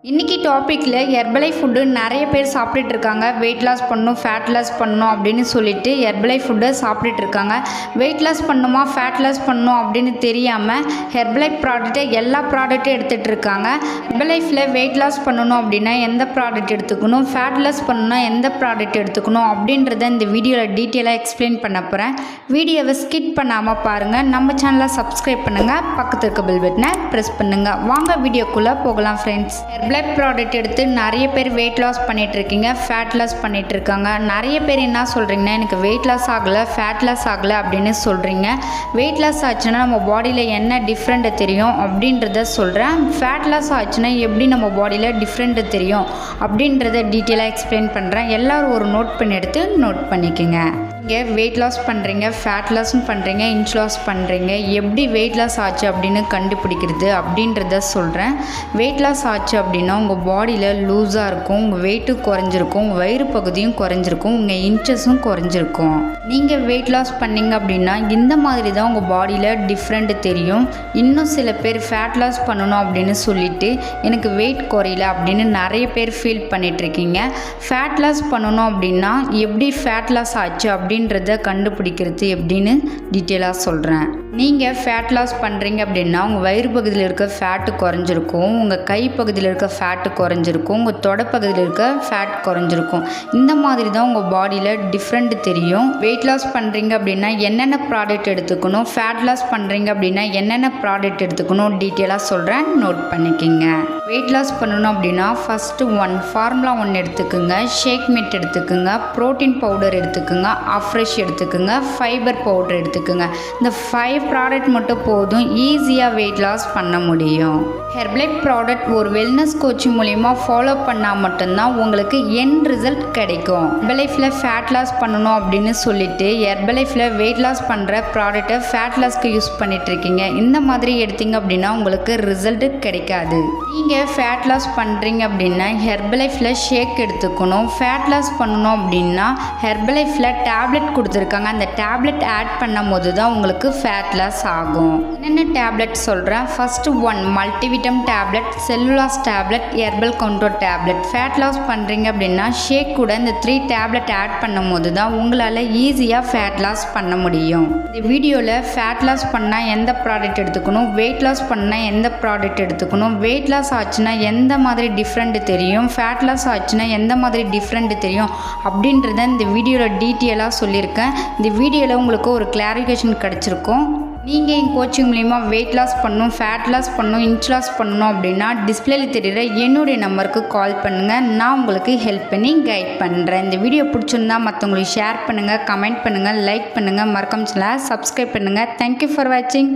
இன்றைக்கி டாப்பிக்கில் Herbalife food நிறைய பேர் சாப்பிட்டுட்டு இருக்காங்க. வெயிட் லாஸ் பண்ணணும், ஃபேட் லாஸ் பண்ணணும் அப்படின்னு சொல்லிட்டு ஹெர்பலைஃப் ஃபுட்டை சாப்பிட்டுட்டு இருக்காங்க. வெயிட் லாஸ் பண்ணணுமா, ஃபேட் லாஸ் பண்ணணும் அப்படின்னு தெரியாமல் ஹெர்பலைஃப் ப்ராடக்ட்டை எல்லா ப்ராடக்ட்டும் எடுத்துகிட்டு இருக்காங்க. ஹெர்பலைஃப்பில் வெயிட் லாஸ் பண்ணணும் அப்படின்னா எந்த ப்ராடக்ட் எடுத்துக்கணும், ஃபேட் லாஸ் பண்ணணும்னா எந்த ப்ராடக்ட் எடுத்துக்கணும் அப்படின்றத இந்த வீடியோவில் டீட்டெயிலாக எக்ஸ்பிளைன் பண்ண போகிறேன். வீடியோவை ஸ்கிப் பண்ணாமல் பாருங்கள். நம்ம சேனலை சப்ஸ்கிரைப் பண்ணுங்கள், பக்கத்து இருக்க பெல் பட்டனை ப்ரெஸ் பண்ணுங்கள். வாங்க வீடியோக்குள்ளே போகலாம் ஃப்ரெண்ட்ஸ். ஹெர்பலைஃப் ப்ராடக்ட் எடுத்து நிறைய பேர் வெயிட் லாஸ் பண்ணிகிட்ருக்கீங்க, ஃபேட் லாஸ் பண்ணிகிட்ருக்காங்க. நிறைய பேர் என்ன சொல்கிறீங்கன்னா, எனக்கு வெயிட் லாஸ் ஆகலை, ஃபேட் லாஸ் ஆகலை அப்படின்னு சொல்கிறீங்க. வெயிட் லாஸ் ஆச்சுன்னா நம்ம பாடியில் என்ன டிஃப்ரெண்ட்டு தெரியும் அப்படின்றத சொல்கிறேன். ஃபேட் லாஸ் ஆச்சுன்னா எப்படி நம்ம பாடியில் டிஃப்ரெண்ட்டு தெரியும் அப்படின்றத டீட்டெயிலாக எக்ஸ்பிளைன் பண்ணுறேன். எல்லோரும் ஒரு நோட் பண்ணி எடுத்து நோட் பண்ணிக்கோங்க. நீங்கள் வெயிட் லாஸ் பண்ணுறீங்க, ஃபேட் லாஸும் பண்ணுறீங்க, இன்ச் லாஸ் பண்ணுறீங்க. எப்படி வெயிட் லாஸ் ஆச்சு அப்படின்னு கண்டுபிடிக்கிறது அப்படின்றத சொல்கிறேன். வெயிட் லாஸ் ஆச்சு அப்படின்னா உங்கள் பாடியில் லூஸாக இருக்கும், உங்கள் வெயிட்டும் குறைஞ்சிருக்கும், உங்கள் வயிறு பகுதியும் குறைஞ்சிருக்கும், உங்கள் இன்ச்சஸும் குறைஞ்சிருக்கும். நீங்கள் வெயிட் லாஸ் பண்ணிங்க அப்படின்னா இந்த மாதிரி தான் உங்கள் பாடியில் டிஃப்ரெண்ட்டு தெரியும். இன்னும் சில பேர் ஃபேட் லாஸ் பண்ணணும் அப்படின்னு சொல்லிவிட்டு எனக்கு வெயிட் குறையல அப்படின்னு நிறைய பேர் ஃபீல் பண்ணிகிட்ருக்கீங்க. ஃபேட் லாஸ் பண்ணணும் அப்படின்னா எப்படி ஃபேட் லாஸ் ஆச்சு அப்படின்றத கண்டுபிடிக்கிறது எப்படின்னு டீட்டெயிலாக சொல்கிறேன். நீங்கள் ஃபேட் லாஸ் பண்ணுறீங்க அப்படின்னா உங்கள் வயிறு பகுதியில் இருக்க ஃபேட்டு குறைஞ்சிருக்கும், உங்கள் கை பகுதியில் இருக்க ஃபேட்டு குறைஞ்சிருக்கும், உங்கள் தொடப்பகுதியில் இருக்க ஃபேட் குறைஞ்சிருக்கும். இந்த மாதிரி தான் உங்கள் பாடியில் டிஃப்ரெண்ட் தெரியும். வெயிட் லாஸ் பண்ணுறீங்க அப்படின்னா என்னென்ன ப்ராடக்ட் எடுத்துக்கணும், ஃபேட் லாஸ் பண்ணுறீங்க அப்படின்னா என்னென்ன ப்ராடக்ட் எடுத்துக்கணும் டீட்டெயிலாக சொல்கிறேன், நோட் பண்ணிக்கோங்க. வெயிட் லாஸ் பண்ணணும் அப்படின்னா ஃபஸ்ட்டு ஃபார்முலா 1 எடுத்துக்கோங்க, ஷேக் மீட் எடுத்துக்கோங்க, ப்ரோட்டீன் பவுடர் எடுத்துக்கோங்க, அஃப்ரெஷ் எடுத்துக்கோங்க, ஃபைபர் பவுடர் எடுத்துக்கோங்க. இந்த 5 ப்ராடக்ட் மட்டும் போதும், ஈஸியாக வெயிட் லாஸ் பண்ண முடியும். ஹெர்பலைஃப் ப்ராடக்ட் ஒரு வெல்னஸ் கோச் மூலிமா ஃபாலோ பண்ணால் மட்டும்தான் உங்களுக்கு எண்ட் ரிசல்ட் கிடைக்கும். ஹெர்பலைஃப்பில் ஃபேட் லாஸ் பண்ணணும் அப்படின்னு சொல்லிட்டு ஹெர்பலைஃப்பில் வெயிட் லாஸ் பண்ணுற ப்ராடக்ட்டை ஃபேட் லாஸ்க்கு யூஸ் பண்ணிகிட்ருக்கீங்க. இந்த மாதிரி எடுத்தீங்க அப்படின்னா உங்களுக்கு ரிசல்ட்டு கிடைக்காது. நீங்கள் ஃபேட் லாஸ் பண்ணுறீங்க அப்படின்னா ஹெர்பலைஃப்பில் ஷேக் எடுத்துக்கணும். ஃபேட் லாஸ் பண்ணணும் அப்படின்னா ஹெர்பலைஃப்பில் டேப்லெட் கொடுத்துருக்காங்க. அந்த டேப்லெட் ஆட் பண்ணும் போது தான் உங்களுக்கு ஃபேட் லாஸ் ஆகும். என்னென்ன டேப்லெட் சொல்கிறேன். First 1 multivitamin tablet, cellulose tablet, herbal counter tablet. Fat loss பண்ணுறீங்க அப்படின்னா ஷேக் கூட இந்த 3 டேப்லெட் ஆட் பண்ணும் போது தான் உங்களால் ஈஸியாக ஃபேட் லாஸ் பண்ண முடியும். இந்த வீடியோவில் ஃபேட் லாஸ் பண்ணால் எந்த ப்ராடக்ட் எடுத்துக்கணும், வெயிட் லாஸ் பண்ணால் எந்த ப்ராடக்ட் எடுத்துக்கணும், வெயிட் லாஸ் ஆச்சுன்னா எந்த மாதிரி டிஃப்ரெண்ட்டு தெரியும், ஃபேட் லாஸ் ஆச்சுன்னா எந்த மாதிரி டிஃப்ரெண்ட்டு தெரியும் அப்படின்றத இந்த வீடியோவில் டீட்டெயிலாக சொல்லியிருக்கேன். இந்த வீடியோவில் உங்களுக்கு ஒரு கிளாரிஃபிகேஷன் கிடச்சிருக்கும். நீங்கள் என் கோச்சிங் மூலிமா வெயிட் லாஸ் பண்ணணும், ஃபேட் லாஸ் பண்ணணும், இன்ச் லாஸ் பண்ணணும் அப்படின்னா டிஸ்பிளேல தெரிகிற என்னுடைய நம்பருக்கு கால் பண்ணுங்கள். நான் உங்களுக்கு ஹெல்ப் பண்ணி கைட் பண்ணுறேன். இந்த வீடியோ பிடிச்சிருந்தா மற்றவங்களுக்கு ஷேர் பண்ணுங்கள், கமெண்ட் பண்ணுங்கள், லைக் பண்ணுங்கள், மறக்காம சேனலை சப்ஸ்கிரைப் பண்ணுங்கள். தேங்க்யூ ஃபார் வாட்சிங்.